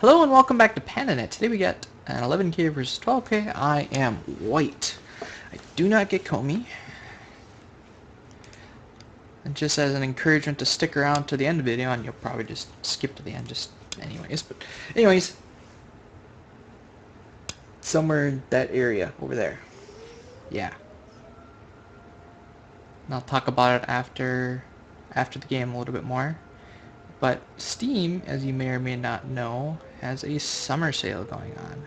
Hello and welcome back to Pandanet. Today we got an 11k versus 12k. I am white. I do not get Comey. And just as an encouragement to stick around to the end of the video, and you'll probably just skip to the end just anyways. But anyways, somewhere in that area over there. Yeah. And I'll talk about it after the game a little bit more. But Steam, as you may or may not know, has a summer sale going on.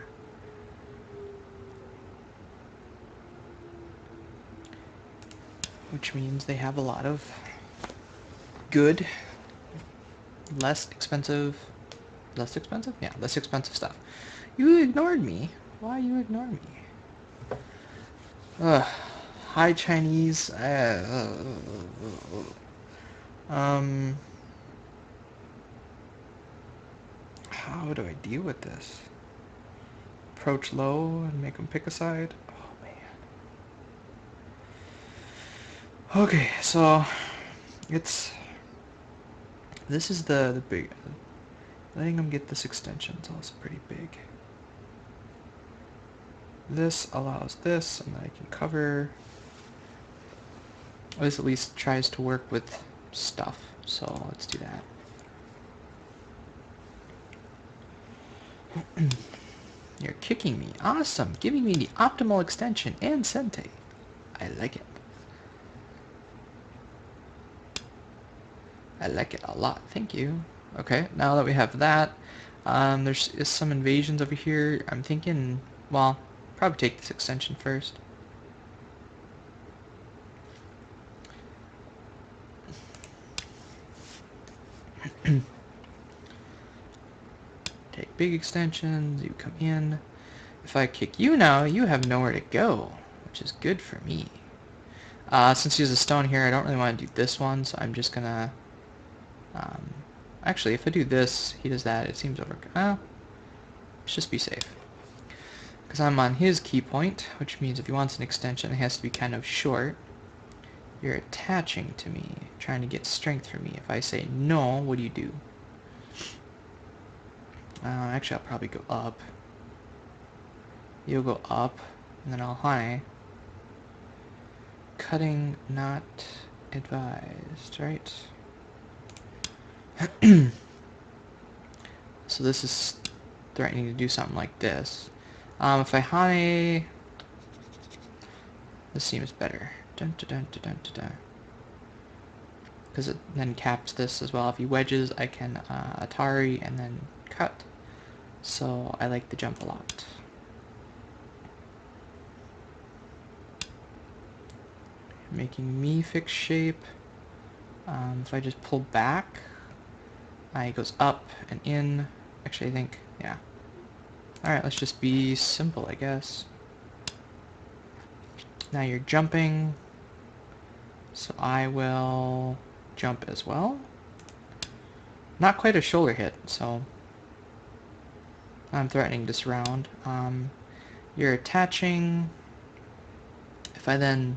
Which means they have a lot of good, less expensive stuff. You ignored me. Why you ignore me? Ugh. Hi Chinese. How do I deal with this? Approach low and make them pick a side? Oh man. Okay, so this is the big, letting them get this extension is also pretty big. This allows this, and then I can cover. This at least tries to work with stuff, so let's do that. You're kicking me. Awesome. Giving me the optimal extension and Sente. I like it. I like it a lot. Thank you. Okay, now that we have that, there's some invasions over here. I'm thinking, well, probably take this extension first. Take big extensions, you come in. If I kick you now, you have nowhere to go, which is good for me. Since he has a stone here, I don't really want to do this one, so I'm just gonna... actually, if I do this, he does that, it seems over... let's just be safe. Because I'm on his key point, which means if he wants an extension, it has to be kind of short. You're attaching to me, trying to get strength from me. If I say no, what do you do? Actually, I'll probably go up. You'll go up, and then I'll high. Cutting not advised, right? So this is threatening to do something like this. If I high, this seems better. Dun, dun, dun, dun, dun, dun. Because it then caps this as well. If he wedges, I can Atari and then cut. So I like the jump a lot. Making me fix shape. If I just pull back, it goes up and in. Actually, I think, yeah. Alright, let's just be simple, I guess. Now you're jumping, so I will jump as well. Not quite a shoulder hit, so I'm threatening this round. You're attaching. If I then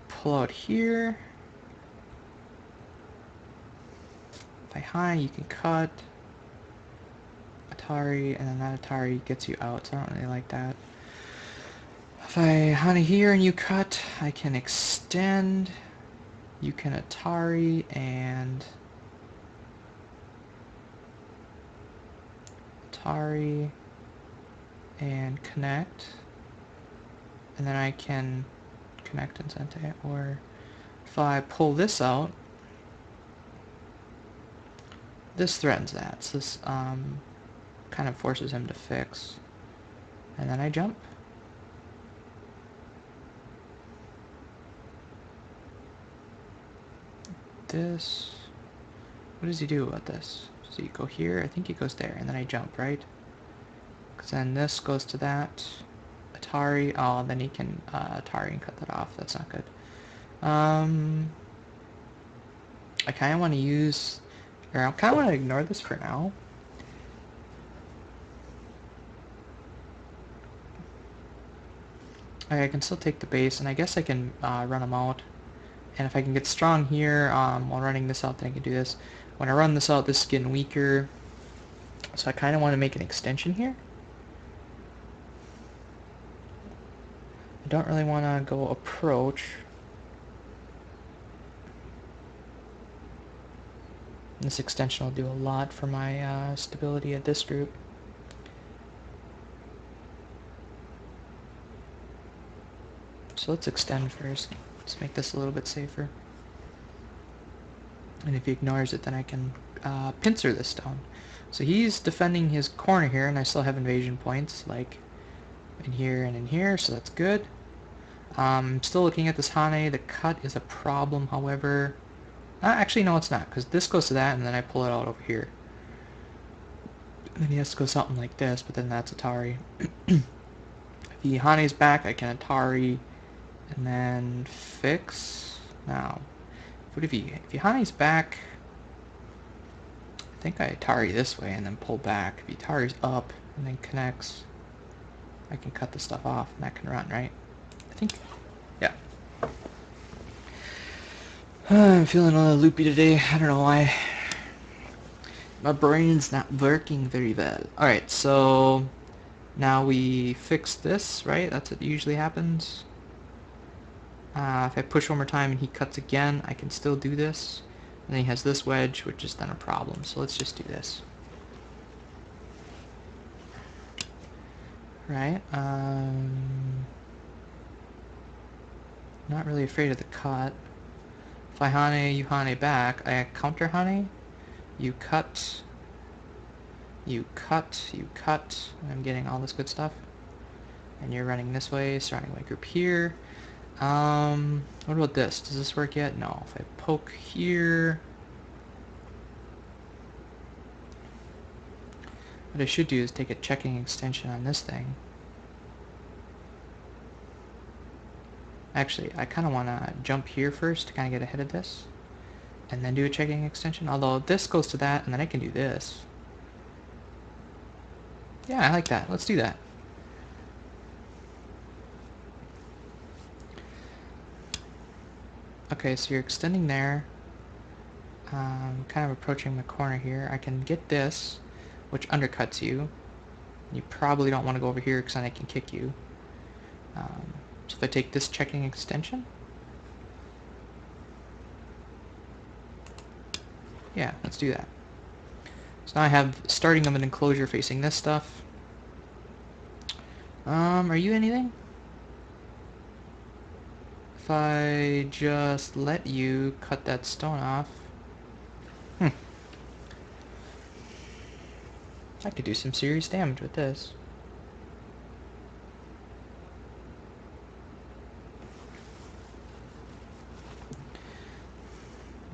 pull out here, if I high, you can cut. Atari, and then that Atari gets you out, so I don't really like that. If I honey here and you cut, I can extend. You can Atari and connect, and then I can connect and Sente. Or if I pull this out, this threatens that, so this kind of forces him to fix, and then I jump. This, what does he do about this? Does he go here? I think he goes there, and then I jump, right? Because then this goes to that. Atari, oh, then he can Atari and cut that off. That's not good. I kind of want to use, or I kind of want to ignore this for now. I can still take the base, and I guess I can run them out. And if I can get strong here while running this out, then I can do this. When I run this out, this is getting weaker. So I kind of want to make an extension here. I don't really want to go approach. This extension will do a lot for my stability at this group. So let's extend first. Let's make this a little bit safer. And if he ignores it, then I can pincer this stone. So he's defending his corner here, and I still have invasion points, like in here and in here, so that's good. Still looking at this Hane. The cut is a problem, however. Actually, no, it's not, because this goes to that, and then I pull it out over here. And then he has to go something like this, but then that's Atari. If he Hane's back, I can Atari, and then fix. Now, what if he Hane's back? I think I Atari this way and then pull back. If he Atari's up and then connects, I can cut the stuff off, and that can run, right? I think, yeah. I'm feeling a little loopy today. I don't know why. My brain's not working very well. Alright, so now we fix this, right? That's what usually happens. If I push one more time and he cuts again, I can still do this. And then he has this wedge, which is then a problem. So let's just do this. Right? Not really afraid of the cut. If I Hane, you Hane back, I counter Hane. You cut, you cut, you cut, and I'm getting all this good stuff. And you're running this way, surrounding my group here. What about this? Does this work yet? No. If I poke here... What I should do is take a checking extension on this thing. Actually, I kind of want to jump here first to kind of get ahead of this. And then do a checking extension. Although this goes to that, and then I can do this. Yeah, I like that. Let's do that. Okay, so you're extending there. Kind of approaching the corner here. I can get this, which undercuts you. You probably don't want to go over here because then I can kick you. So if I take this checking extension, yeah, let's do that. So now I have starting of an enclosure facing this stuff. Are you anything? If I just let you cut that stone off, I could do some serious damage with this.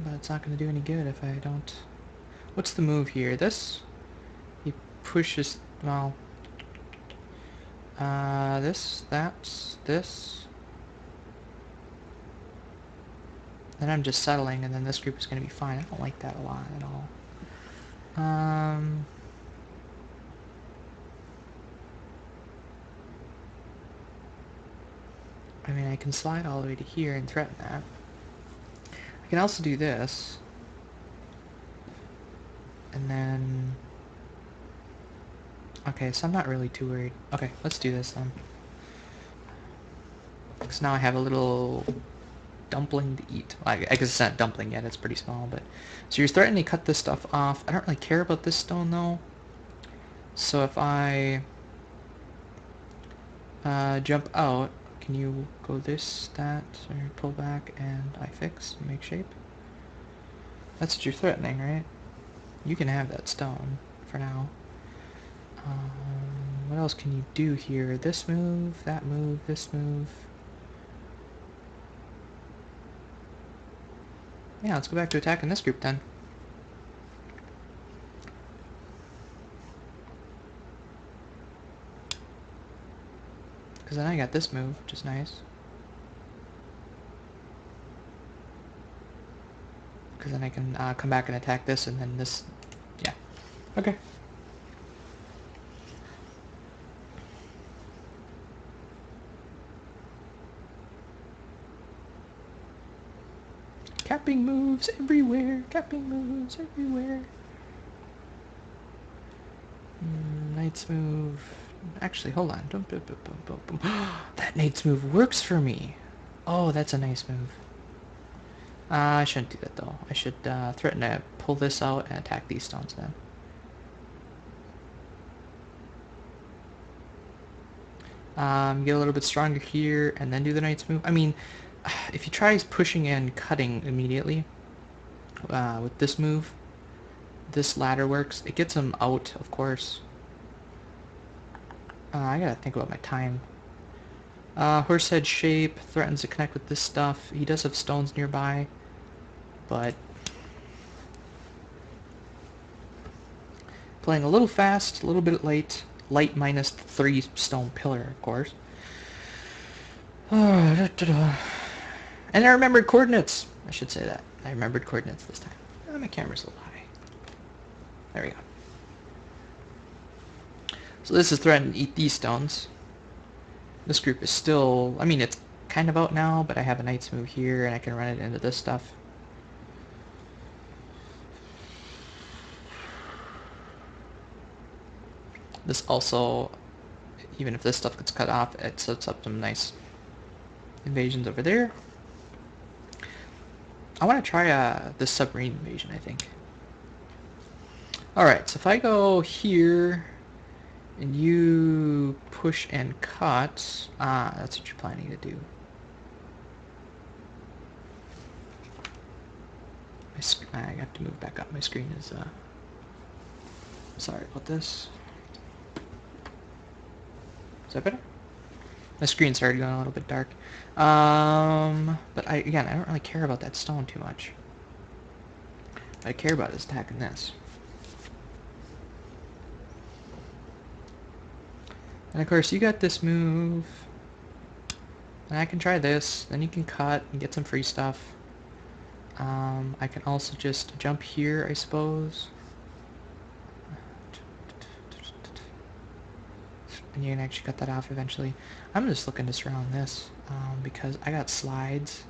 But it's not going to do any good if I don't... What's the move here? This? He pushes... Well... this, that's, this. Then I'm just settling, and then this group is going to be fine. I don't like that a lot at all. I mean, I can slide all the way to here and threaten that. I can also do this. And then... Okay, so I'm not really too worried. Okay, let's do this then. Because now I have a little dumpling to eat. I guess it's not dumpling yet, it's pretty small, but... So you're threatening to cut this stuff off. I don't really care about this stone, though. So if I... jump out, can you go this, that, or pull back, and I fix, make shape? That's what you're threatening, right? You can have that stone, for now. What else can you do here? This move, this move. Yeah, let's go back to attacking this group then. Because then I got this move, which is nice. Because then I can come back and attack this, and then this... Yeah. Okay. Capping moves everywhere, capping moves everywhere. Knight's move. Actually, hold on. That Knight's move works for me. Oh, that's a nice move. I shouldn't do that though. I should threaten to pull this out and attack these stones then. Get a little bit stronger here and then do the Knight's move. I mean, if he tries pushing and cutting immediately with this move, this ladder works. It gets him out, of course. I gotta think about my time. Horsehead shape threatens to connect with this stuff. He does have stones nearby, but playing a little fast, a little bit late. Light minus 3 stone pillar, of course. And I remembered coordinates. I should say that. I remembered coordinates this time. Oh, my camera's a little high. There we go. So this is threatening to eat these stones. This group is still, I mean, it's kind of out now, but I have a Knight's move here, and I can run it into this stuff. This also, even if this stuff gets cut off, it sets up some nice invasions over there. I want to try this submarine invasion, I think. Alright, so if I go here, and you push and cut, that's what you're planning to do. I have to move back up. My screen is, sorry about this. Is that better? My screen started going a little bit dark. But again, I don't really care about that stone too much. What I care about is attacking this. And of course, you got this move. And I can try this. Then you can cut and get some free stuff. I can also just jump here, I suppose. And you can actually cut that off eventually. I'm just looking to surround this because I got slides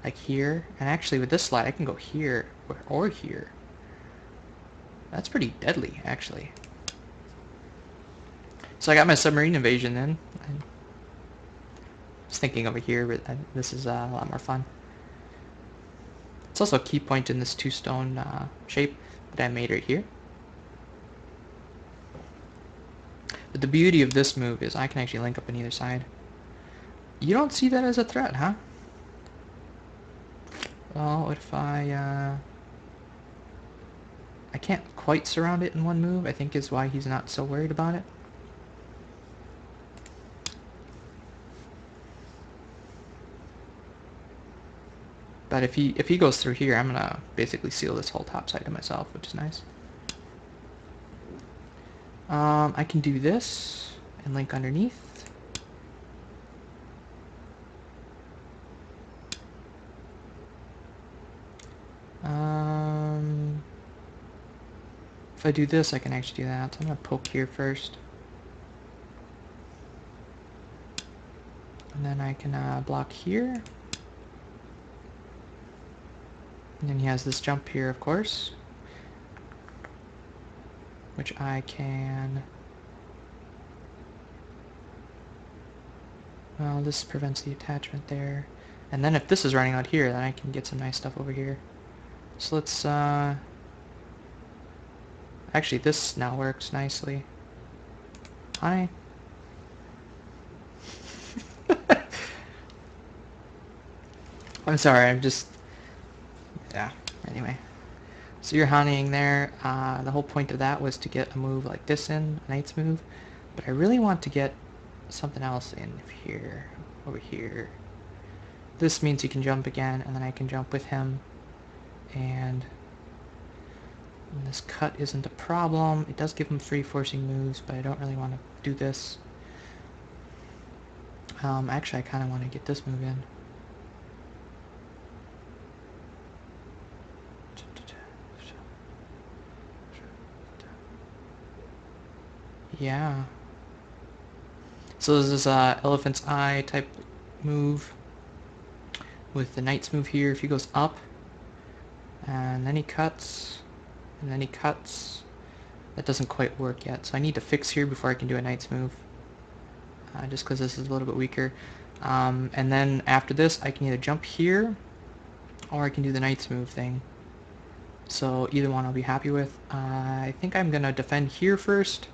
like here, and actually with this slide I can go here or here. That's pretty deadly, actually. So I got my submarine invasion then. I was thinking over here, but this is a lot more fun. It's also a key point in this 2-stone shape that I made right here. But the beauty of this move is I can actually link up on either side. You don't see that as a threat, huh? Well, what if I can't quite surround it in one move, I think is why he's not so worried about it. But if he goes through here, I'm gonna basically seal this whole top side to myself, which is nice. I can do this and link underneath. If I do this, I can actually do that. So I'm gonna poke here first. And then I can block here. And then he has this jump here, of course, which I can... Well, this prevents the attachment there. And then if this is running out here, then I can get some nice stuff over here. So let's... Actually, this now works nicely. Hi. I'm sorry, I'm just... Yeah, anyway. So you're honeying there. The whole point of that was to get a move like this in, a Knight's move. But I really want to get something else in here, over here. This means he can jump again, and then I can jump with him. And this cut isn't a problem. It does give him free forcing moves, but I don't really want to do this. Actually, I kind of want to get this move in. Yeah. So this is Elephant's Eye type move with the Knight's move here. If he goes up, and then he cuts, and then he cuts, that doesn't quite work yet. So I need to fix here before I can do a knight's move. Just because this is a little bit weaker. And then after this, I can either jump here, or I can do the knight's move thing. So either one I'll be happy with. I think I'm going to defend here first.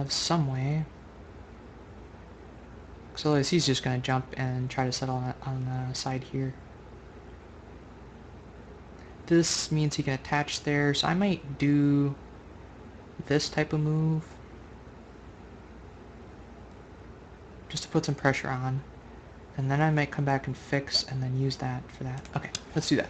Some way. So otherwise he's just going to jump and try to settle on the side here. This means he can attach there, so I might do this type of move. Just to put some pressure on. And then I might come back and fix and then use that for that. Okay, let's do that.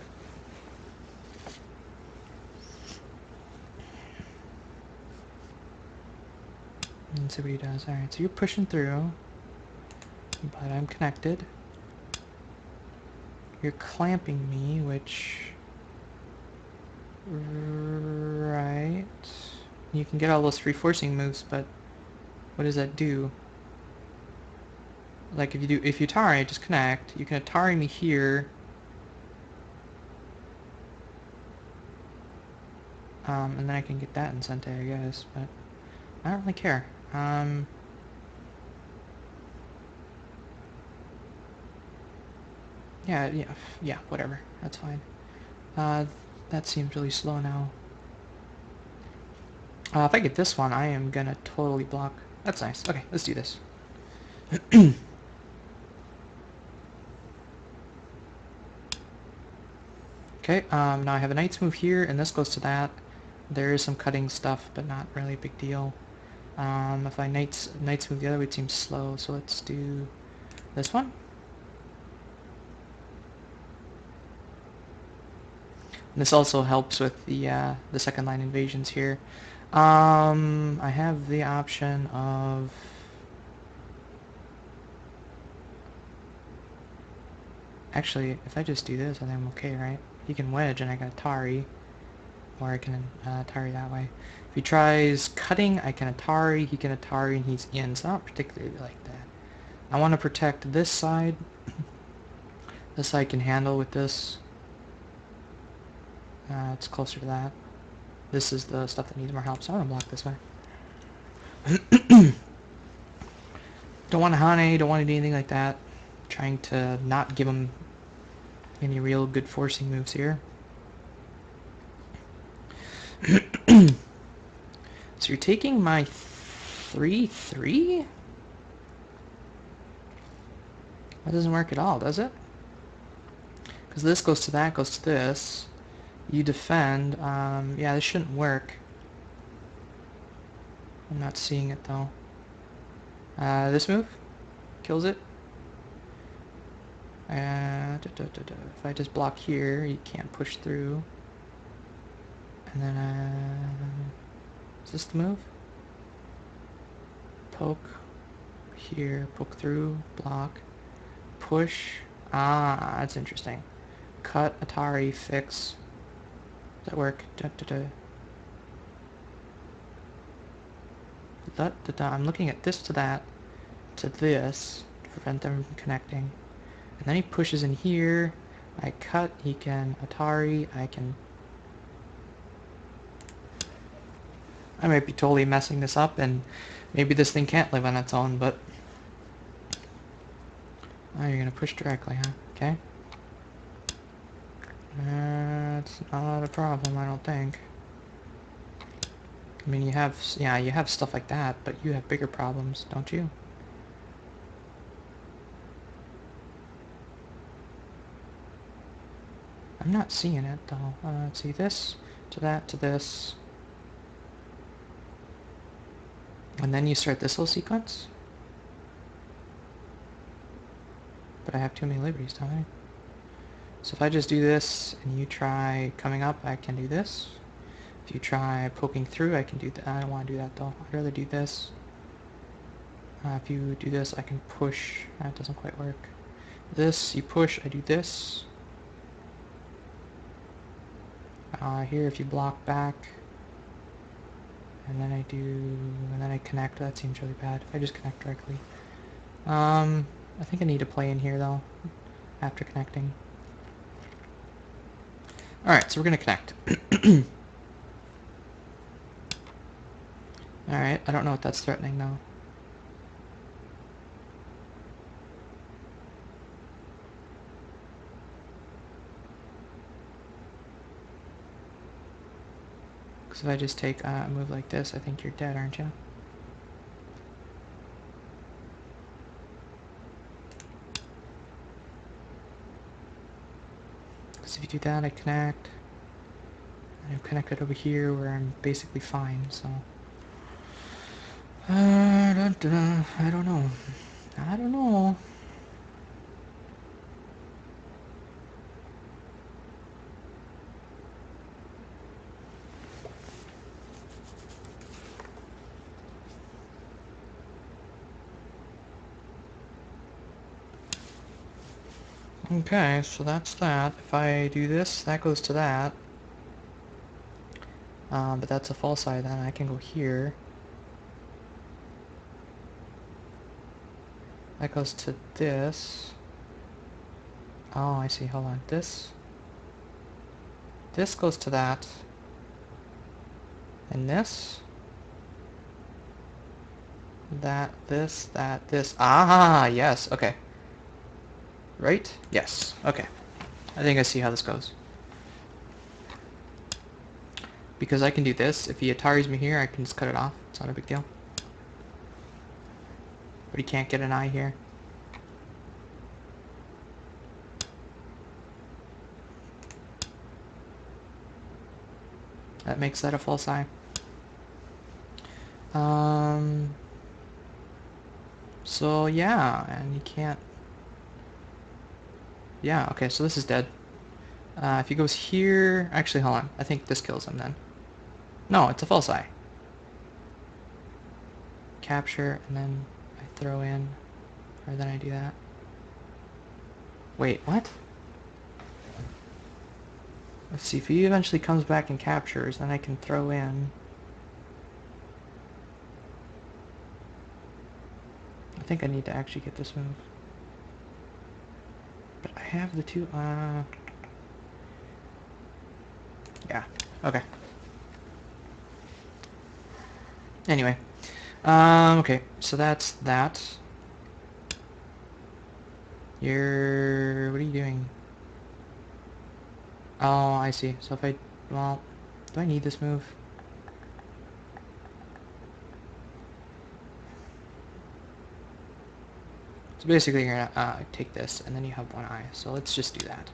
And see what he does. Alright, so you're pushing through. But I'm connected. You're clamping me, which... Right. You can get all those reinforcing moves, but what does that do? Like if you Atari, just connect. You can Atari me here. And then I can get that in Sente, I guess, but I don't really care. Yeah, whatever. That's fine. That seems really slow now. If I get this one, I am gonna totally block. That's nice. Okay, let's do this. Okay, now I have a knight's move here, and this goes to that. There is some cutting stuff, but not really a big deal. If I knight's move the other way, it seems slow, so let's do this one. And this also helps with the second line invasions here. I have the option of... Actually, if I just do this, I think I'm okay, right? He can wedge and I can Atari. Or I can Atari that way. If he tries cutting, I can Atari, he can Atari, and he's in. So I don't particularly like that. I want to protect this side. This side can handle with this. It's closer to that. This is the stuff that needs more help, so I'm going to block this way. Don't want to Hane, don't want to do anything like that. Trying to not give him any real good forcing moves here. So you're taking my 3-3? That doesn't work at all, does it? Because this goes to that, goes to this. You defend. Yeah, this shouldn't work. I'm not seeing it though. This move kills it. If I just block here, you can't push through. And then, is this the move? Poke here, poke through, block, push. Ah, that's interesting. Cut, Atari, fix. Does that work? I'm looking at this to that, to this, to prevent them from connecting. And then he pushes in here. I cut, he can Atari, I might be totally messing this up, and maybe this thing can't live on its own, but... Oh, you're gonna push directly, huh? Okay. That's not a problem, I don't think. I mean, you have stuff like that, but you have bigger problems, don't you? I'm not seeing it, though. Let's see, this, to that, to this. And then you start this whole sequence? But I have too many liberties, don't I? So if I just do this, and you try coming up, I can do this. If you try poking through, I can do that. I don't want to do that, though. I'd rather do this. If you do this, I can push. That doesn't quite work. This, you push, I do this. Here, if you block back, and then I connect, that seems really bad. If I just connect directly. I think I need to play in here, though, after connecting. Alright, so we're going to connect. Alright, I don't know what that's threatening though. Because if I just take a move like this, I think you're dead, aren't you? Because if you do that, I connect. And I've connected over here where I'm basically fine, so... I don't know. I don't know. Okay, so that's that. If I do this, that goes to that. But that's a false eye then. I can go here. That goes to this. Oh, I see. Hold on. This goes to that. And this. That, this. Ah, yes. Okay. Right? Yes. Okay. I think I see how this goes. Because I can do this. If he Ataris me here, I can just cut it off. It's not a big deal. But he can't get an eye here. That makes that a false eye. So yeah, and you can't... Yeah, okay, so this is dead. If he goes here... Actually, hold on. I think this kills him then. No, it's a false eye. Capture, and then I throw in... Or then I do that. Wait, what? Let's see, if he eventually comes back and captures, then I can throw in... I think I need to actually get this move. But I have the two... Yeah, okay. Anyway. Okay, so that's that. What are you doing? Oh, I see. So if I... Well, do I need this move? So basically you're gonna take this, and then you have one eye. So let's just do that.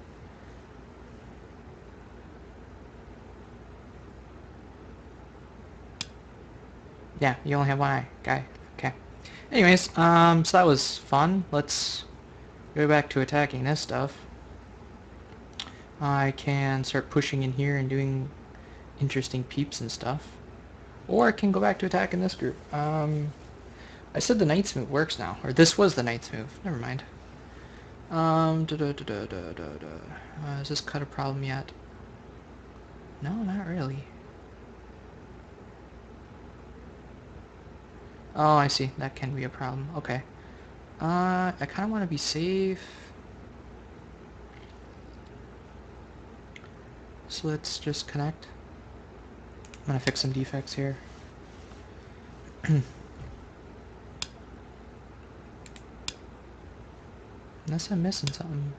Yeah, you only have one eye, guy. Okay. Anyways, so that was fun. Let's go back to attacking this stuff. I can start pushing in here and doing interesting peeps and stuff. Or I can go back to attacking this group. I said the Knight's move works now. Or this was the Knight's move. Never mind. Has this cut a problem yet? No, not really. Oh, I see. That can be a problem. Okay. I kind of want to be safe. So let's just connect. I'm going to fix some defects here. Unless I'm missing something.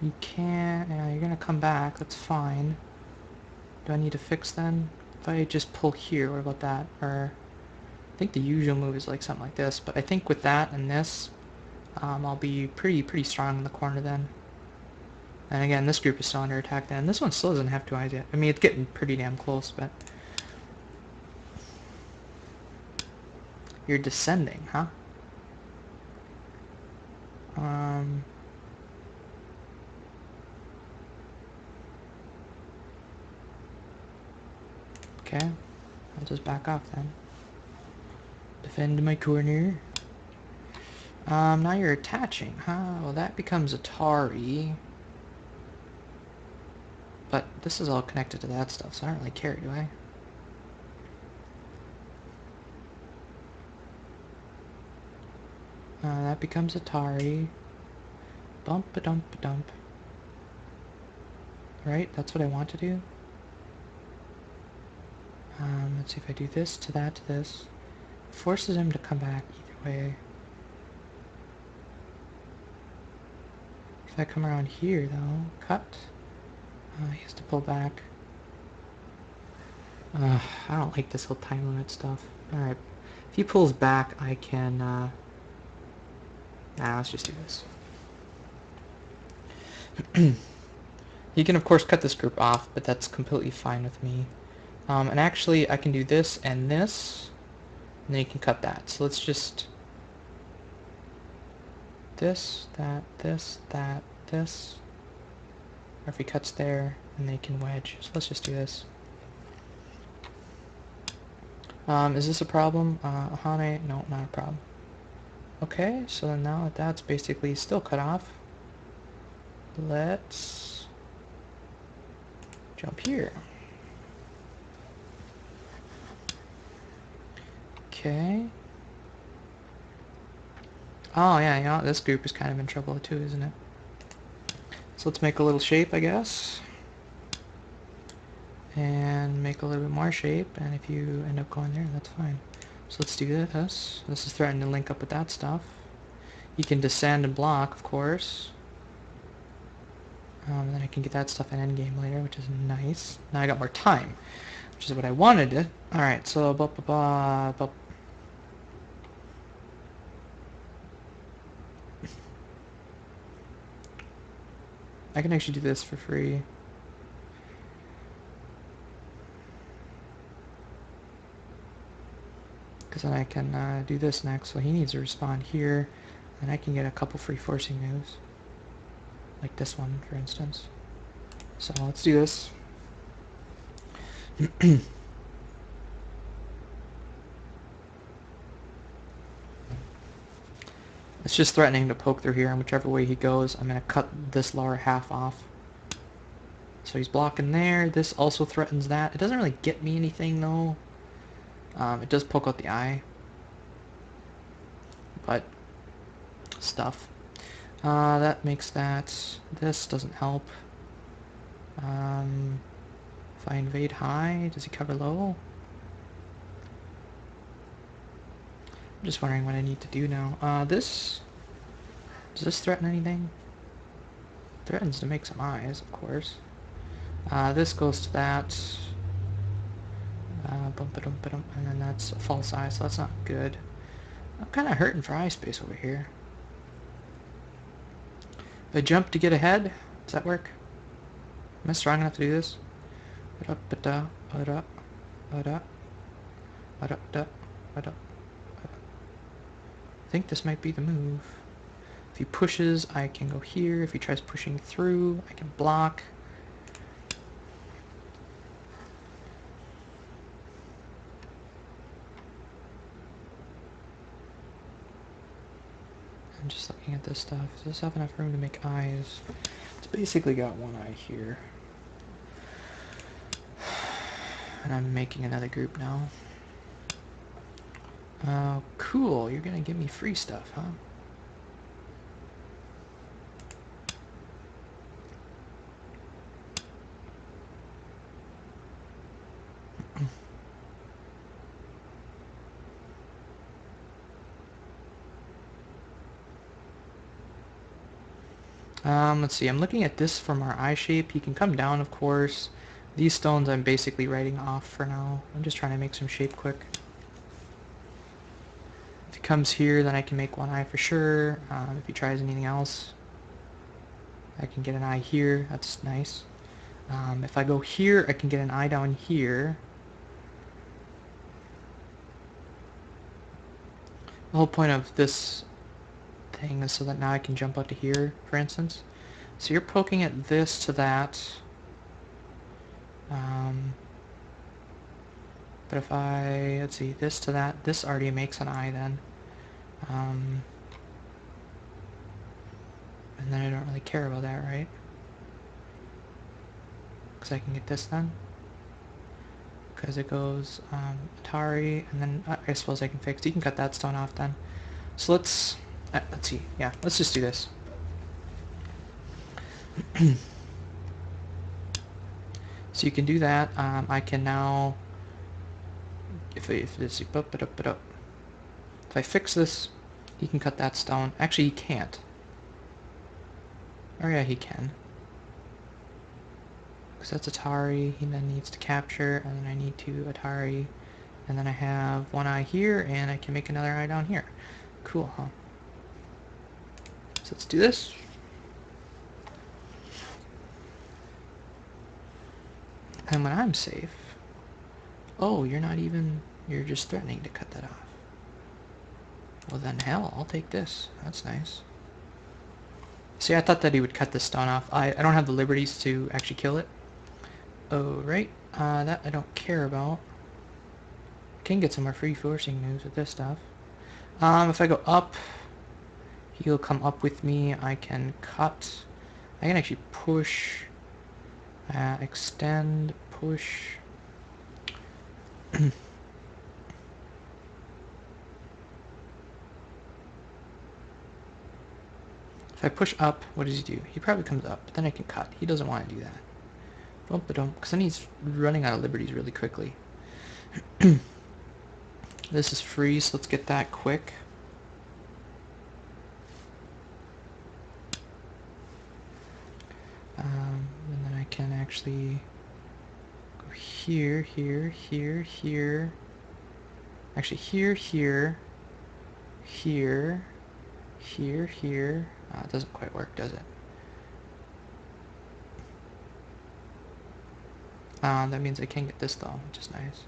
You can't... Yeah, you're going to come back. That's fine. Do I need to fix then? If I just pull here, what about that? Or... I think the usual move is like something like this, but I think with that and this, I'll be pretty strong in the corner then. And again, this group is still under attack then. This one still doesn't have two eyes yet. I mean, it's getting pretty damn close, but... You're descending, huh? Okay. I'll just back off then. Defend my corner. Now you're attaching, huh? Well, that becomes Atari. But this is all connected to that stuff, so I don't really care, do I? That becomes Atari. Bump-a-dump-a-dump. right? That's what I want to do. Let's see if I do this to that to this. Forces him to come back either way. If I come around here, though, cut. He has to pull back. I don't like this whole time limit stuff. Alright. If he pulls back, I can, let's just do this. He can, of course, cut this group off, but that's completely fine with me. And actually, I can do this, and then you can cut that. So let's just... this, that, this, that, this. Or if he cuts there, and they can wedge. So let's just do this. Is this a problem? Ahane? No, not a problem. Okay, so then now that that's basically still cut off, let's jump here. Okay. Oh yeah, you know, this group is kind of in trouble too, isn't it? So let's make a little shape, I guess. And make a little bit more shape, and if you end up going there, that's fine. So let's do this. This is threatening to link up with that stuff. You can descend and block, of course. Then I can get that stuff in endgame later, which is nice. Now I got more time, which is what I wanted. Alright, so I can actually do this for free. Because then I can do this next, so he needs to respond here, and I can get a couple free forcing moves. Like this one, for instance. So let's do this. It's just threatening to poke through here, and whichever way he goes, I'm going to cut this lower half off. So he's blocking there. This also threatens that. It doesn't really get me anything, though. It does poke out the eye. But, stuff. That makes that. This doesn't help. If I invade high, does he cover low? I'm just wondering what I need to do now. Does this threaten anything? Threatens to make some eyes, of course. This goes to that. And then that's a false eye, so that's not good. I'm kind of hurting for eye space over here. If I jump to get ahead, does that work? Am I strong enough to do this? I think this might be the move. If he pushes, I can go here. If he tries pushing through, I can block. I'm just looking at this stuff. Does this have enough room to make eyes? It's basically got one eye here. And I'm making another group now. Oh, cool. You're gonna give me free stuff, huh? Let's see. I'm looking at this from our eye shape. He can come down, of course. These stones I'm basically writing off for now. I'm just trying to make some shape quick. If he comes here, then I can make one eye for sure. If he tries anything else, I can get an eye here. That's nice. If I go here, I can get an eye down here. The whole point of this thing is so that now I can jump out to here, for instance. So you're poking at this to that. But if I, let's see, this to that, this already makes an eye then. And then I don't really care about that, right? Because I can get this then. Because it goes Atari, and then I suppose I can fix. You can cut that stone off then. So let's see. Yeah, let's just do this. So you can do that. I can now, if I fix this, he can cut that stone. Actually, he can't. Oh yeah, he can. Because that's Atari. He then needs to capture, and then I need to Atari. And then I have one eye here, and I can make another eye down here. Cool, huh? So let's do this. And when I'm safe... Oh, you're not even... You're just threatening to cut that off. Well then, hell, I'll take this. That's nice. See, I thought that he would cut this stone off. I don't have the liberties to actually kill it. Oh, right. That I don't care about. Can get some more free forcing moves with this stuff. If I go up, he'll come up with me. I can cut. I can actually push, extend, push. If I push up, what does he do? He probably comes up, but then I can cut. He doesn't want to do that. Because then he's running out of liberties really quickly. This is free, so let's get that quick. And then I can actually go here, here, here, here. Actually, here, here, here, here, here. It doesn't quite work, does it? That means I can get this though, which is nice.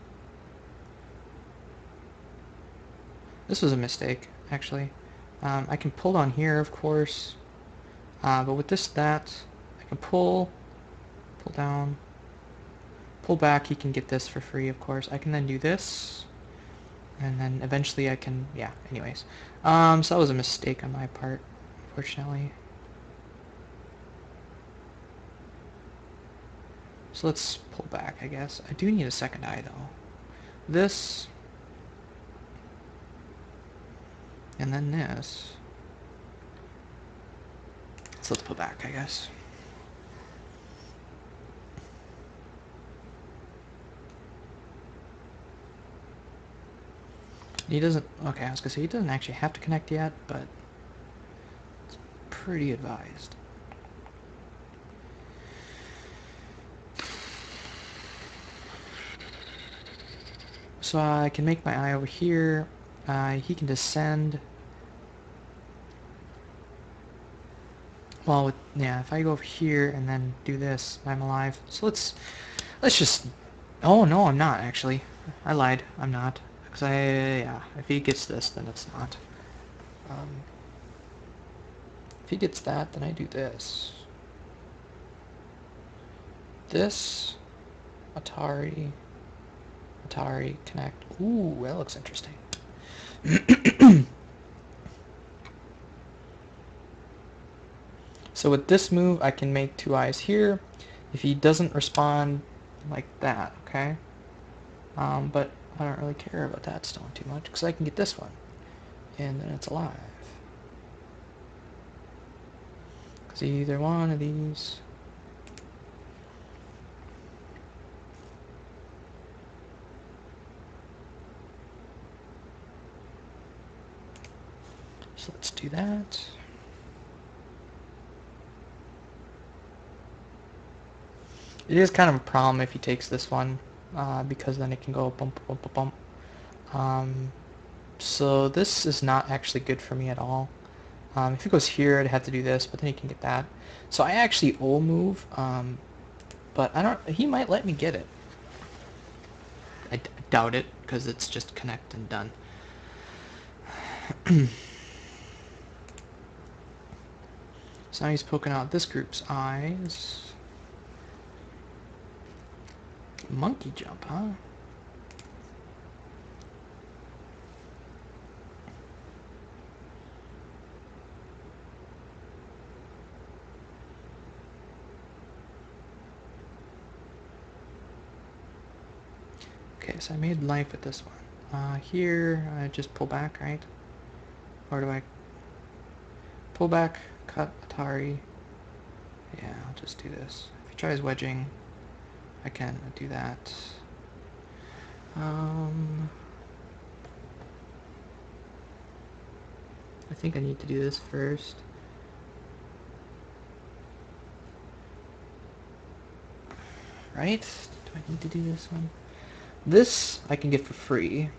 This was a mistake, actually. I can pull down here, of course. But with this, I can pull down, pull back. He can get this for free, of course. I can then do this, and then eventually I can, yeah, anyways. So that was a mistake on my part, unfortunately. So let's pull back, I guess. I do need a second eye, though. This, and then this. So let's pull back, I guess. He doesn't, okay, I was gonna say he doesn't actually have to connect yet, but it's pretty advised. So I can make my eye over here. He can descend. Well, yeah, if I go over here and then do this, I'm alive. So let's just... Oh, no, I'm not, actually. I lied. I'm not. Because yeah, if he gets this, then it's not. If he gets that, then I do this. This, Atari, connect. Ooh, that looks interesting. So with this move, I can make two eyes here. If he doesn't respond like that, okay? But I don't really care about that stone too much, because I can get this one, and then it's alive. Because either one of these... So let's do that. It is kind of a problem if he takes this one, because then it can go bump, bump, bump, bump. So this is not actually good for me at all. If he goes here, I'd have to do this, but then he can get that. So I actually will move, but I don't. He might let me get it. I doubt it, because it's just connect and done. So now he's poking out this group's eyes. Monkey jump, huh? Okay, so I made life with this one. Here, I just pull back, right? Or do I pull back, cut, Atari? Yeah, I'll just do this. If he tries wedging, I can do that. I think I need to do this first. Right? Do I need to do this one? This I can get for free.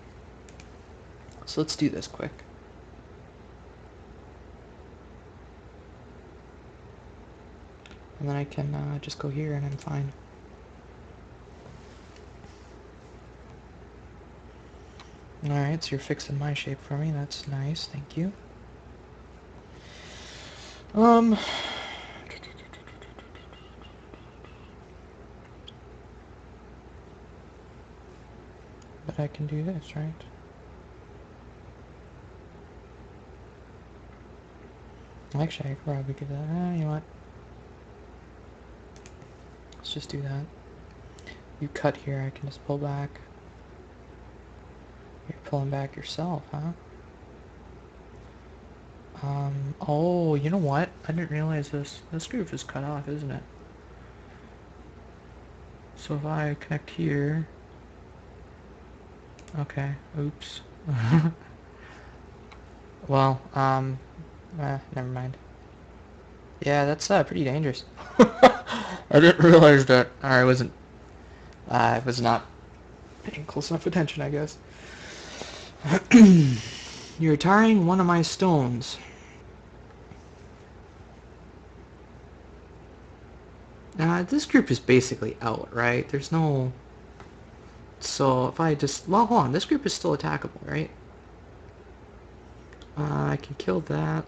So let's do this quick. And then I can just go here and I'm fine. Alright, so you're fixing my shape for me. That's nice. Thank you. But I can do this, right? Actually, I could probably do that. You know what? Let's just do that. You cut here, I can just pull back. You're pulling back yourself, huh? Oh, you know what? I didn't realize this. This groove is cut off, isn't it? So if I connect here... Okay, oops. Well, never mind. Yeah, that's pretty dangerous. I didn't realize that. Or I wasn't... I was not paying close enough attention, I guess. You're tarring one of my stones. This group is basically out, right? There's no... So if I just... Well, hold on. This group is still attackable, right? I can kill that.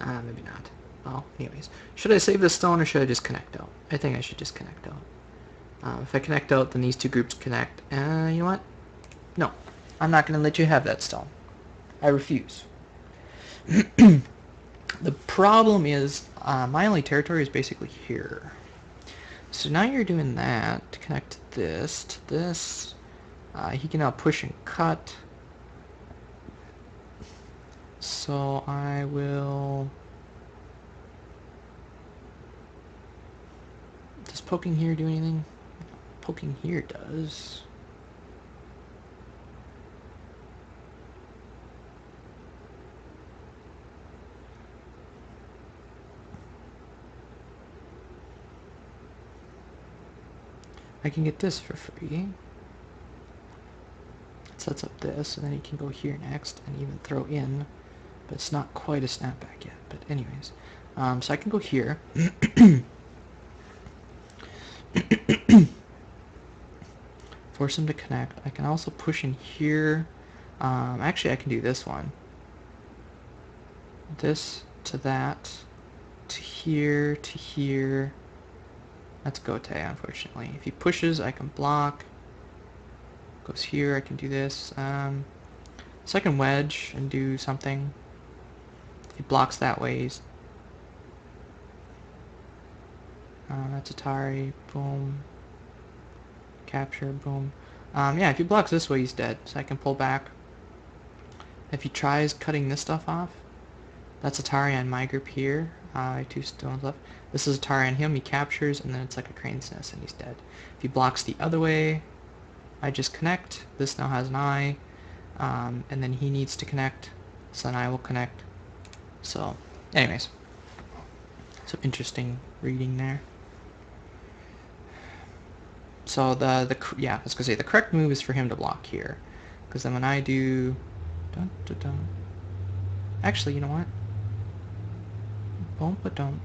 Maybe not. Well, anyways. Should I save this stone or should I just connect out? I think I should just connect out. If I connect out, then these two groups connect. You know what? No. I'm not going to let you have that stone. I refuse. The problem is, my only territory is basically here. So now you're doing that to connect this to this. He can now push and cut. So I will... Does poking here do anything? Poking here does. I can get this for free. It sets up this, and then you can go here next and even throw in, but it's not quite a snapback yet. But anyways, so I can go here. Force them to connect. I can also push in here. Actually, I can do this one. This to that, to here, to here. That's Gote, unfortunately. If he pushes, I can block. Goes here, I can do this. So I can wedge and do something. If he blocks that way, he's... that's Atari, boom. Capture, boom. Yeah, if he blocks this way, he's dead. So I can pull back. If he tries cutting this stuff off, that's Atari on my group here. I have 2 stones left. This is Atari on him. He captures, and then it's like a crane's nest, and he's dead. If he blocks the other way, I just connect. This now has an eye, and then he needs to connect, so then I will connect. So, anyways, some interesting reading there. So yeah, I was gonna say the correct move is for him to block here, because then when I do, dun, dun, dun. Actually, you know what? Boom, but don't.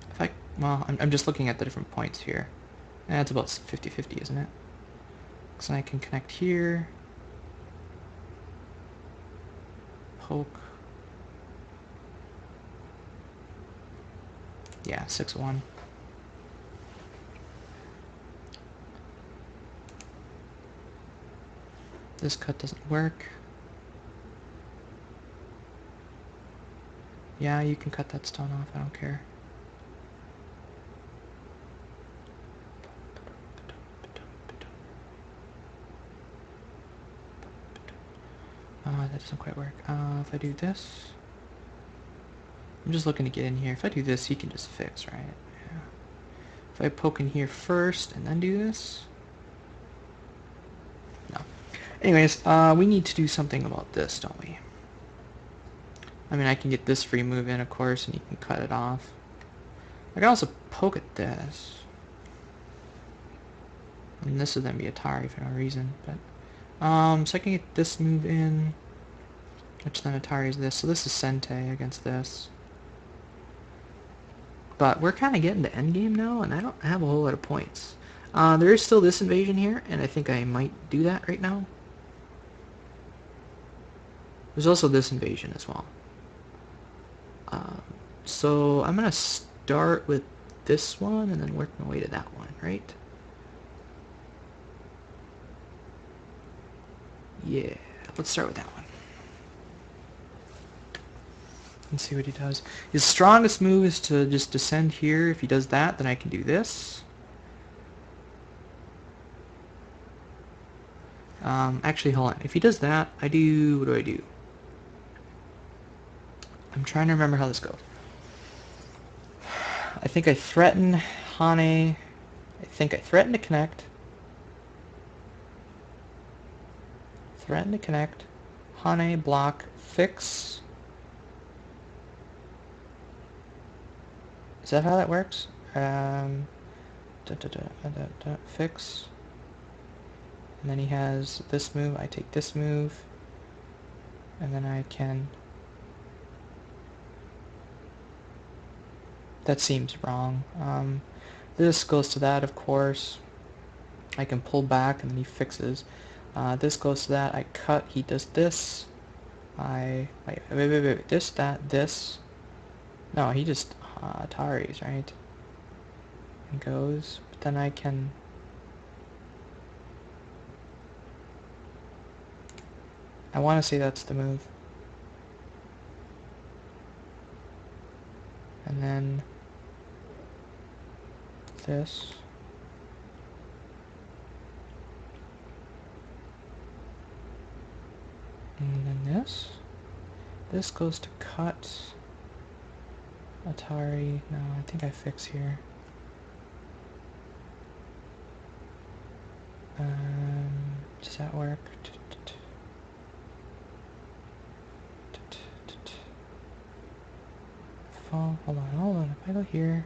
If I, well, I'm just looking at the different points here. It's about 50-50, isn't it? So I can connect here, poke. Yeah, 6-1. This cut doesn't work. Yeah, you can cut that stone off, I don't care. That doesn't quite work. If I do this... I'm just looking to get in here. If I do this, he can just fix, right? Yeah. If I poke in here first and then do this? No. Anyways, we need to do something about this, don't we? I mean, I can get this free move in, of course, and you can cut it off. I can also poke at this. And this would then be Atari for no reason, but... so I can get this move in, which then Atari is this. So this is Sente against this. But we're kind of getting to endgame now, and I don't have a whole lot of points. There is still this invasion here, and I think I might do that right now. There's also this invasion as well. So I'm going to start with this one, and then work my way to that one, right? Yeah, let's start with that one. Let's see what he does. His strongest move is to just descend here. If he does that, then I can do this. Actually, hold on. If he does that, I do... What do I do? I'm trying to remember how this goes. I think I threaten Hane. I think I threaten to connect. Threaten to connect. Hane, block, fix. Is that how that works? Fix. And then he has this move. I take this move. And then I can... That seems wrong. This goes to that, of course. I can pull back and then he fixes. This goes to that. I cut. He does this. Wait. This, that, this. No, he just Ataris, right? And goes. But then I can... I want to say that's the move. And then this. And then this. This goes to cut. Atari. No, I think I fix here. Does that work? Hold on. If I go here,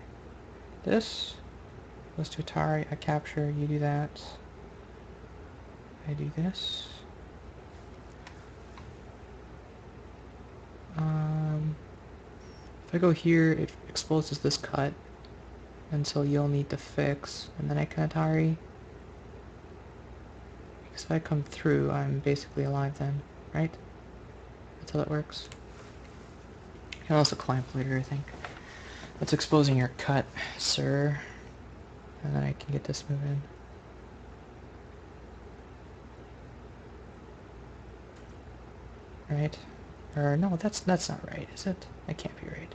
this goes to Atari, I capture, you do that. I do this. If I go here, it exposes this cut, and so you'll need to fix, and then I can Atari. Because if I come through, I'm basically alive then, right? That's how that works. You can also clamp later, I think. That's exposing your cut, sir. And then I can get this move in. Right? Or no, that's not right, is it? That can't be right.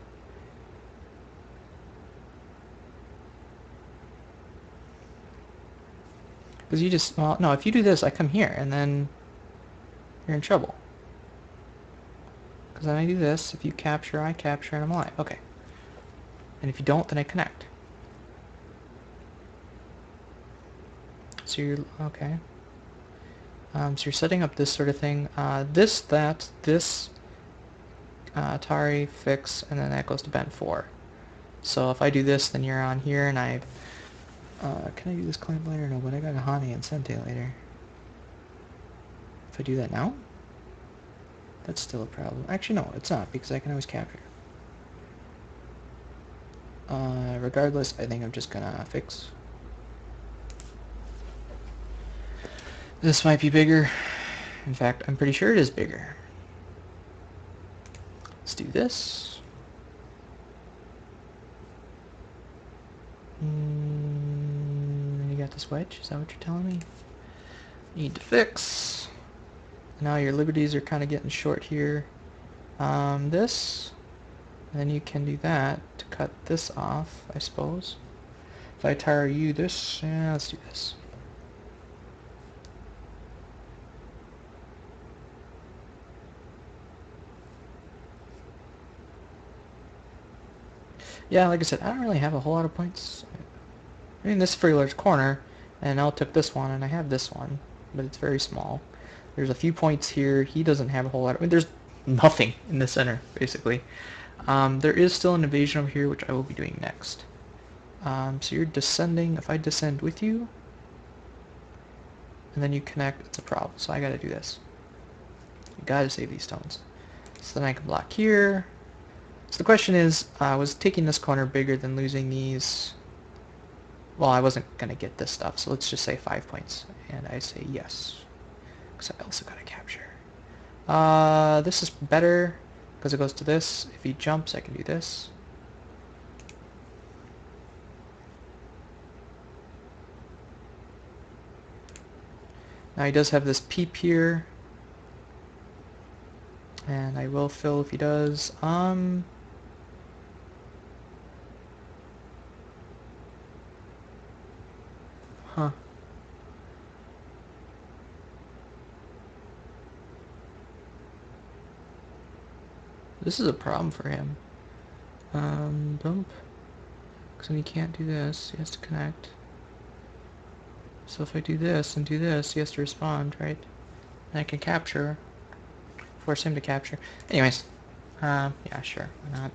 Because you just, well, no, if you do this, I come here, and then you're in trouble. Because then I do this, if you capture, I capture, and I'm alive. Okay. And if you don't, then I connect. So you're, okay. So you're setting up this sort of thing. This, Atari, fix, and then that goes to bend 4. So if I do this, then you're on here, and I... can I do this clamp later? No, but I got a Hane and Sente later. If I do that now? That's still a problem. Actually, no, it's not, because I can always capture. Regardless, I think I'm just gonna fix. This might be bigger. In fact, I'm pretty sure it is bigger. Let's do this. You got this wedge? Is that what you're telling me? Need to fix. Now your liberties are kind of getting short here. This. Then you can do that to cut this off, I suppose. If I tire you this, yeah, let's do this. Yeah, like I said, I don't really have a whole lot of points. I mean, this is a pretty large corner, and I'll took this one, and I have this one, but it's very small. There's a few points here. He doesn't have a whole lot. I mean, there's nothing in the center, basically. There is still an invasion over here, which I will be doing next. So you're descending. If I descend with you, and then you connect, it's a problem. So I gotta do this. You gotta save these stones. So then I can block here. So the question is, was taking this corner bigger than losing these? Well, I wasn't gonna get this stuff, so let's just say 5 points. And I say yes. Because I also gotta capture. This is better, because it goes to this. If he jumps, I can do this. Now he does have this peep here. And I will fill if he does. Huh. This is a problem for him. Bump. Because then he can't do this. He has to connect. So if I do this and do this, he has to respond, right? And I can capture. Force him to capture. Anyways. Yeah, sure. Why not?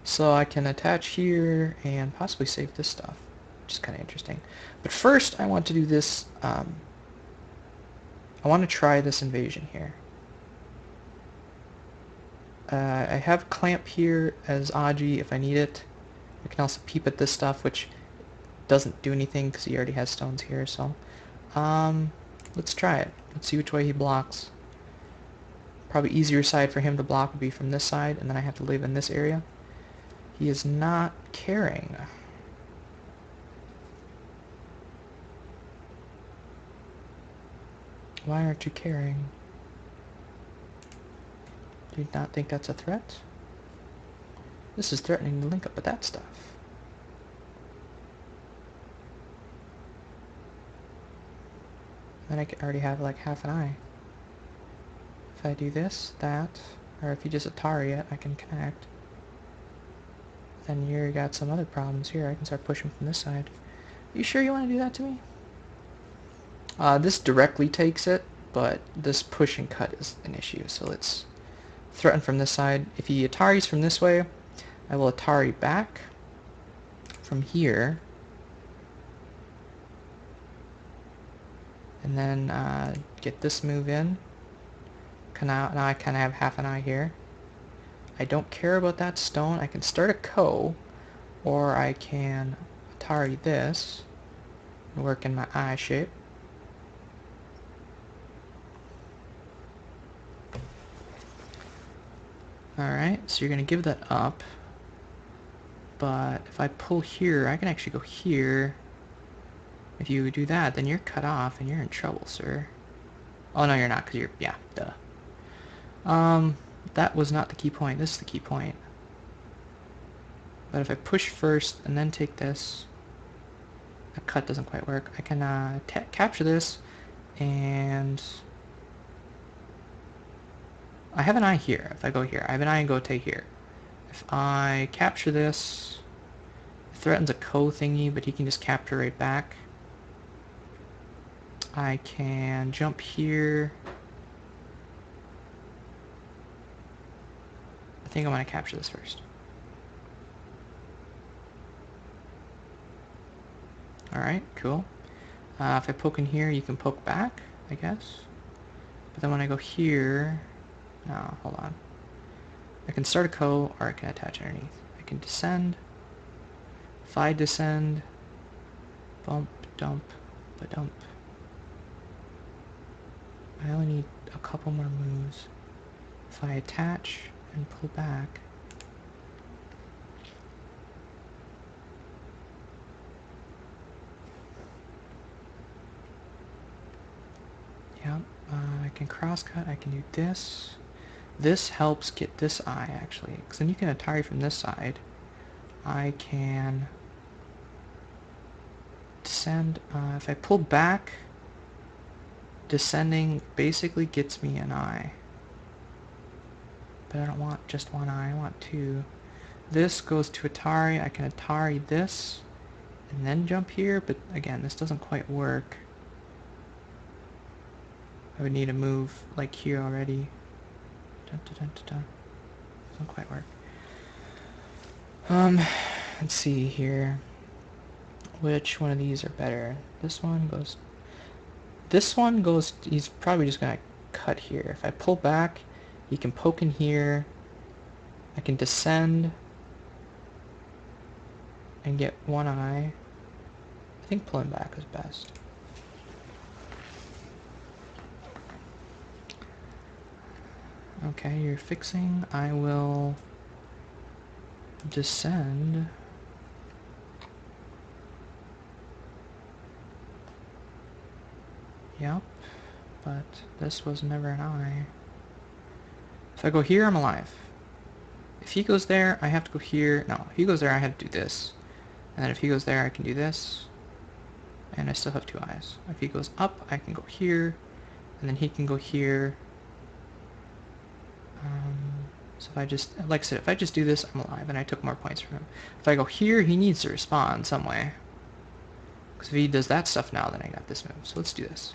So I can attach here and possibly save this stuff, which is kind of interesting. But first, I want to do this. I want to try this invasion here. I have clamp here as Aji if I need it. I can also peep at this stuff, which doesn't do anything because he already has stones here. So, let's try it. Let's see which way he blocks. Probably easier side for him to block would be from this side, and then I have to live in this area. He is not caring. Why aren't you caring? Do you not think that's a threat? This is threatening to link up with that stuff. Then I could already have like half an eye. If I do this, that, or if you just Atari it, I can connect. Then you got some other problems here. I can start pushing from this side. Are you sure you want to do that to me? This directly takes it, but this push and cut is an issue. So let's threaten from this side. If he Ataris from this way, I will Atari back from here. And then get this move in. Now I kind of have half an eye here. I don't care about that stone. I can start a Ko, or I can Atari this and work in my eye shape. Alright, so you're going to give that up. But if I pull here, I can actually go here. If you do that, then you're cut off and you're in trouble, sir. Oh, no, you're not, because you're, yeah, duh. That was not the key point. This is the key point. But if I push first and then take this, a cut doesn't quite work. I can capture this, and I have an eye here. If I go here, I have an eye and go take here. If I capture this, it threatens a Ko thingy, but he can just capture right back. I can jump here. I think I want to capture this first. Alright, cool. If I poke in here, you can poke back, I guess. But then when I go here... No, hold on. I can start a Ko, or I can attach underneath. I can descend. If I descend... Bump, dump, ba-dump. I only need a couple more moves. If I attach and pull back... Yep, I can crosscut, I can do this. This helps get this eye, actually, because then you can Atari from this side. I can descend. If I pull back, descending basically gets me an eye. But I don't want just one eye, I want two. this goes to Atari. I can Atari this and then jump here, but again, this doesn't quite work. I would need to move like here already. Dun, dun, dun, dun, dun. Doesn't quite work. Let's see here. Which one of these are better? This one goes... This one goes... He's probably just gonna cut here. If I pull back, he can poke in here. I can descend and get one eye. I think pulling back is best. Okay, you're fixing. I will descend. Yep, but this was never an eye. If I go here, I'm alive. If he goes there, I have to go here. No, if he goes there, I have to do this. And then if he goes there, I can do this. And I still have two eyes. If he goes up, I can go here. And then he can go here. So if I just, like I said, if I just do this, I'm alive, and I took more points from him. If I go here, he needs to respond some way. Because if he does that stuff now, then I got this move. So let's do this.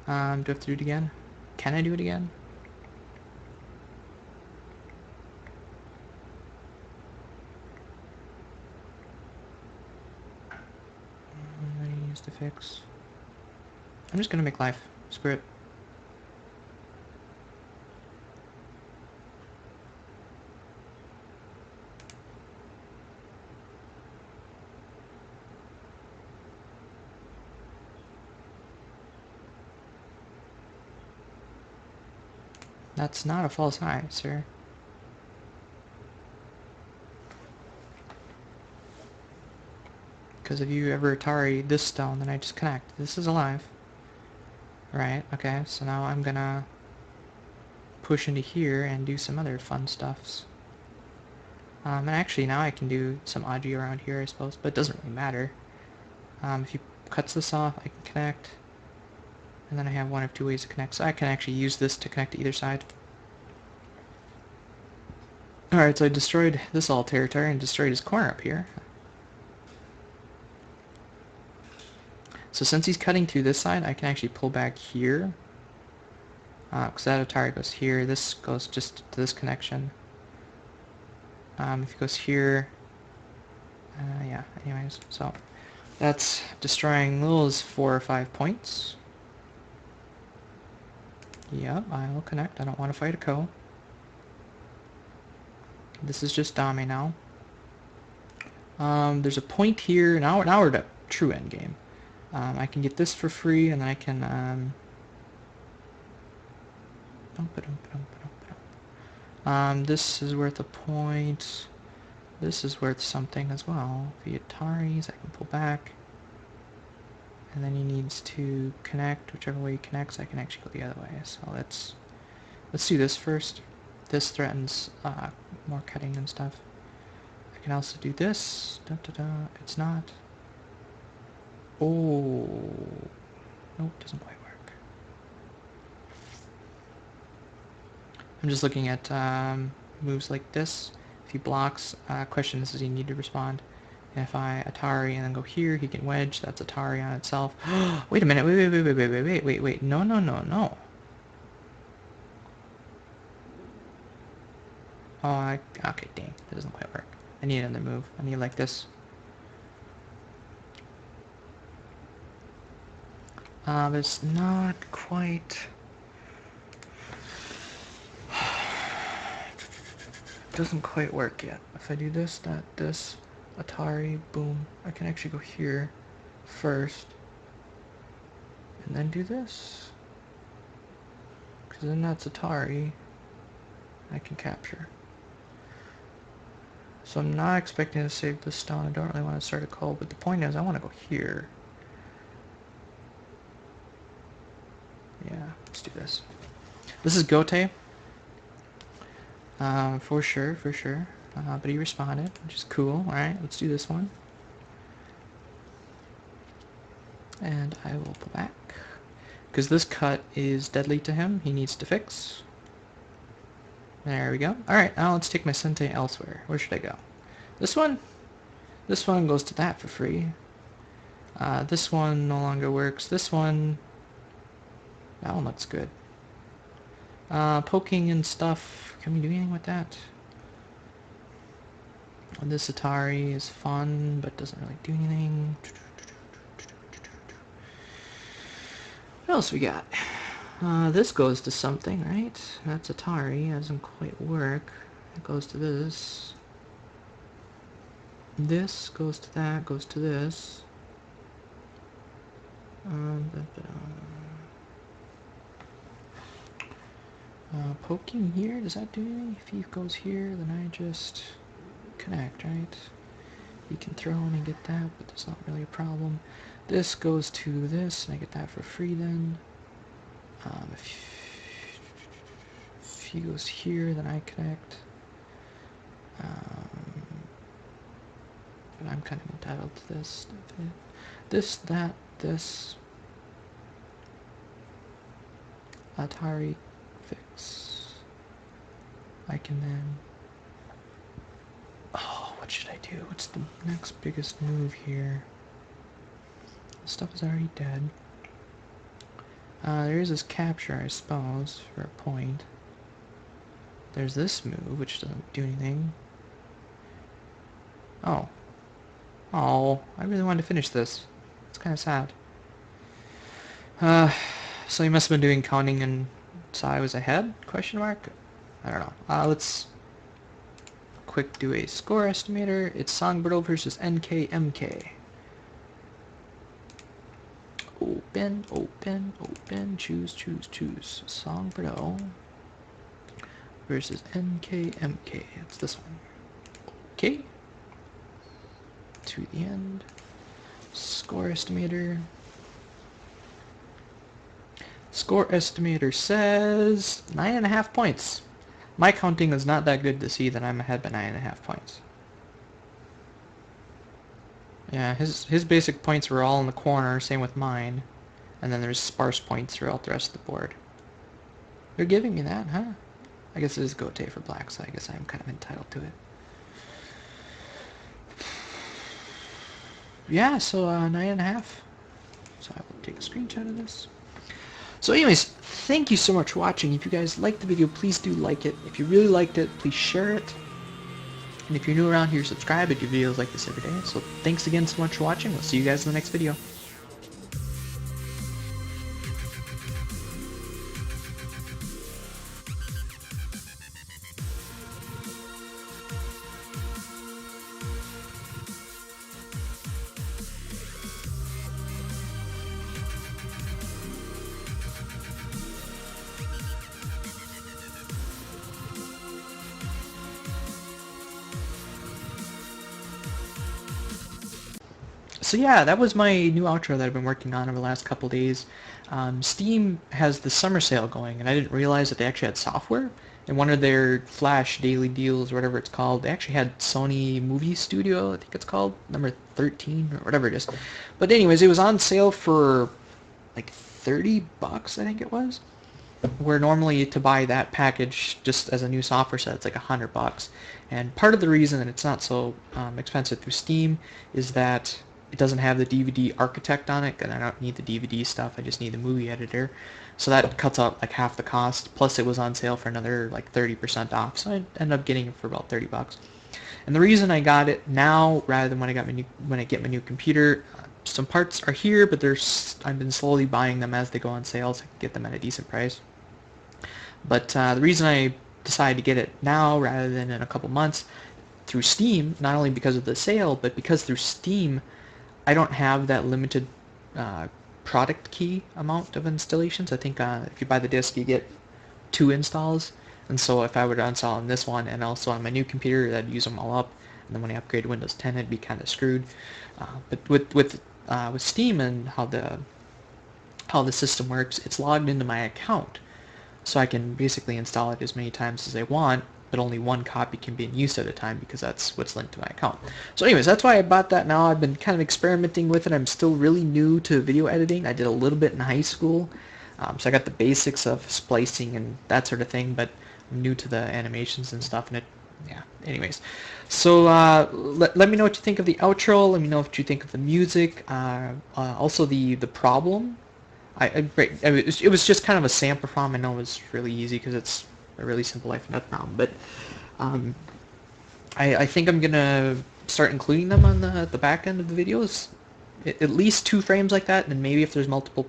Do I have to do it again? Can I do it again? Then he needs to fix. I'm just gonna make life. Screw it. That's not a false eye, sir. Because if you ever Atari this stone, then I just connect. This is alive. Right, okay, so now I'm gonna push into here and do some other fun stuffs. And actually now I can do some Aji around here, I suppose, but it doesn't really matter. If he cuts this off, I can connect. And then I have one of two ways to connect, so I can actually use this to connect to either side. Alright, so I destroyed this all territory and destroyed his corner up here. So since he's cutting through this side, I can actually pull back here. Because that Atari goes here, this goes just to this connection. If it goes here, yeah, anyways, so that's destroying Lil's 4 or 5 points. Yep, I will connect. I don't want to fight a Ko. This is just Dame now. There's a point here. Now we're at true endgame. I can get this for free, and I can this is worth a point. This is worth something as well. If he Ataris, I can pull back. And then he needs to connect. Whichever way he connects, I can actually go the other way. So let's do this first. This threatens more cutting and stuff. I can also do this. It's not. Oh. Nope, doesn't quite work. I'm just looking at moves like this. If he blocks, question this, does he need to respond? And if I Atari and then go here, he can wedge. That's Atari on itself. Wait a minute. Wait. No. Oh, okay, dang. That doesn't quite work. I need another move. I need like this. It's not quite... doesn't quite work yet. If I do this, this, Atari, boom. I can actually go here first. And then do this. Because then that's Atari. I can capture. So I'm not expecting to save this stone. I don't really want to start a call, but the point is I want to go here. Yeah, let's do this. This is Gote. For sure. But he responded, which is cool. Alright, let's do this one. And I will pull back. Because this cut is deadly to him. He needs to fix. There we go. Alright, now let's take my Sente elsewhere. Where should I go? This one? This one goes to that for free. This one no longer works. This one... That one looks good. Poking and stuff. Can we do anything with that? This Atari is fun, but doesn't really do anything. What else we got? This goes to something, right? That's Atari. It doesn't quite work. It goes to this. This goes to that, goes to this. Poking here, does that do anything? If he goes here, then I just connect, right? You can throw him and get that, but that's not really a problem. This goes to this, and I get that for free then. If he goes here, then I connect. But I'm kind of entitled to this. This, that, this. Atari fix. I can then... Oh, what should I do? What's the next biggest move here? This stuff is already dead. There is this capture, I suppose, for a point. There's this move, which doesn't do anything. Oh. Oh, I really wanted to finish this. It's kind of sad. So he must have been doing counting and saw I was ahead? Question mark? I don't know. Let's quick do a score estimator. It's Songbird versus NKMK. Open, open, open, choose, choose, choose. Songbird versus NKMK. It's this one. Okay. To the end. Score estimator. Score estimator says 9.5 points. My counting is not that good to see that I'm ahead by 9.5 points. Yeah, his basic points were all in the corner, same with mine. And then there's sparse points throughout the rest of the board. They're giving me that, huh? I guess it is Gote for black, so I guess I'm kind of entitled to it. Yeah, so 9.5. So I will take a screenshot of this. So anyways, thank you so much for watching. If you guys liked the video, please do like it. If you really liked it, please share it. And if you're new around here, subscribe. I do videos like this every day. So thanks again so much for watching. We'll see you guys in the next video. So yeah, that was my new outro that I've been working on over the last couple days. Steam has the summer sale going, and I didn't realize that they actually had software. In one of their Flash daily deals, or whatever it's called, they actually had Sony Movie Studio, I think it's called, number 13, or whatever it is. But anyways, it was on sale for like 30 bucks, I think it was. Where normally to buy that package just as a new software set, it's like 100 bucks. And part of the reason that it's not so expensive through Steam is that it doesn't have the DVD architect on it, and I don't need the DVD stuff, I just need the movie editor. So that cuts out like half the cost, plus it was on sale for another like 30% off, so I ended up getting it for about 30 bucks. And the reason I got it now rather than when I get my new computer, some parts are here, but I've been slowly buying them as they go on sale so I can get them at a decent price. But the reason I decided to get it now rather than in a couple months through Steam, not only because of the sale, but because through Steam I don't have that limited product key amount of installations. I think if you buy the disc you get 2 installs, and so if I were to install on this one and also on my new computer, that'd use them all up, and then when I upgrade to Windows 10 it'd be kind of screwed. But with Steam and how the system works, it's logged into my account, so I can basically install it as many times as I want, but only one copy can be in use at a time because that's what's linked to my account. So anyways, that's why I bought that now. I've been kind of experimenting with it. I'm still really new to video editing. I did a little bit in high school, So I got the basics of splicing and that sort of thing, but I'm new to the animations and stuff, and yeah, anyways. So let me know what you think of the outro. Let me know what you think of the music. Also the problem. It was just kind of a sample problem. I know it was really easy because it's a really simple life and death problem, but um, I think I'm gonna start including them on the back end of the videos. At least 2 frames like that, and maybe if there's multiple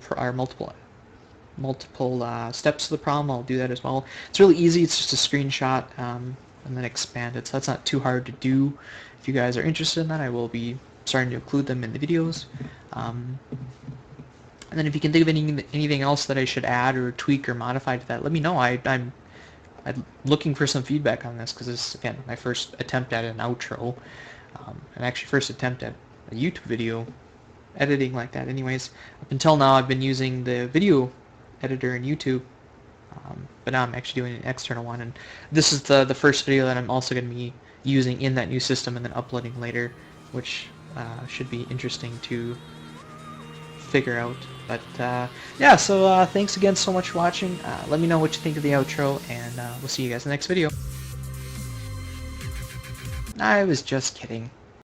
steps to the problem, I'll do that as well. It's really easy. It's just a screenshot and then expand it, so that's not too hard to do. If you guys are interested in that, I will be starting to include them in the videos. And then if you can think of anything else that I should add or tweak or modify to that, let me know. I'm looking for some feedback on this because this is, again, my first attempt at an outro. And actually first attempt at a YouTube video editing like that. Anyways, up until now I've been using the video editor in YouTube, but now I'm actually doing an external one, and this is the first video that I'm also going to be using in that new system and then uploading later, which should be interesting to figure out. But yeah, so thanks again so much for watching. Let me know what you think of the outro, and we'll see you guys in the next video. I was just kidding.